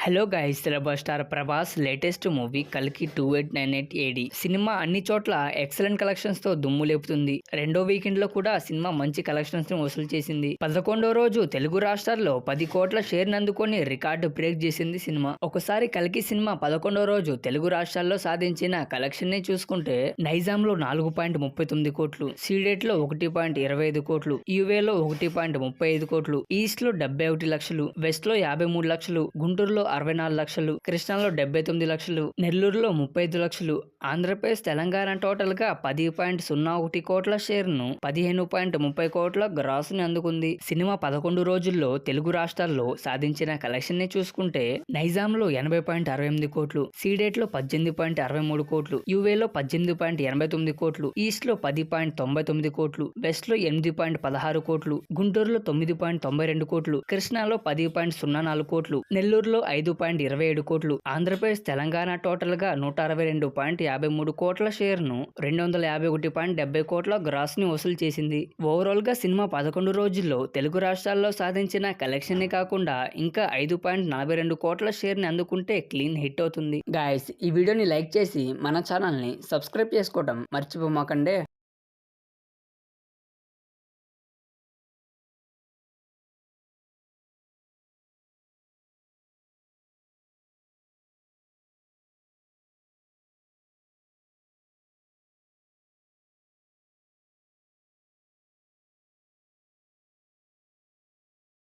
Hello guys, rebel star Prabhas latest movie కల్కి 2898 AD cinema అన్ని చోట్ల ఎక్సలెంట్ కలెక్షన్స్ తో దుమ్ము లేపుతుంది. రెండో వీకెండ్ లో కూడా సినిమా మంచి కలెక్షన్స్ ని వసూలు చేసింది. 11వ రోజు తెలుగు రాష్ట్రాల్లో 10 కోట్ల షేర్ అందుకొని రికార్డు బ్రేక్ చేసింది సినిమా. ఒకసారి కల్కి సినిమా 11వ రోజు తెలుగు రాష్ట్రాల్లో సాధించిన కలెక్షన్ ని చూసుకుంటే నైజాంలో 4.39 కోట్లు, సీడెట్ లో 1.25 కోట్లు, యుఏలో 1.35 కోట్లు, ఈస్ట్ లో 71 లక్షలు, వెస్ట్ లో 53 లక్షలు, గుంటూరులో 64 లక్షలు, కృష్ణాలో 79 లక్షలు, నెల్లూరులో 35 లక్షలు, ఆంధ్రప్రదేశ్ తెలంగాణ టోటల్ గా 10.01 కోట్ల షేర్ ను 15.30 కోట్ల గ్రాస్ ని అందుకుంది. సినిమా 11 రోజుల్లో తెలుగు రాష్ట్రాల్లో సాధించిన కలెక్షన్ ని చూసుకుంటే నైజాంలో 80.68 కోట్లు, సీడెట్ లో 18.63 కోట్లు, యుఏలో 18.89 కోట్లు, ఈస్ట్ లో 10.99 కోట్లు, వెస్ట్ లో 8.16 కోట్లు, గుంటూరులో 9.92 కోట్లు, కృష్ణాలో 10.04 కోట్లు, నెల్లూరులో 5.27 కోట్లు, ఆంధ్రప్రదేశ్ తెలంగాణ టోటల్ గా 162.53 కోట్ల షేర్ ను 251.70 కోట్ల గ్రాస్ ని వసూలు చేసింది. ఓవరాల్ గా సినిమా 11 రోజుల్లో తెలుగు రాష్ట్రాల్లో సాధించిన కలెక్షన్ ని కాకుండా ఇంకా 5.42 కోట్ల షేర్ ని అందుకుంటే క్లీన్ హిట్ అవుతుంది. గాయస్, ఈ వీడియోని లైక్ చేసి మన ఛానల్ ని సబ్స్క్రైబ్ చేసుకోవడం మర్చిపోమాకండే.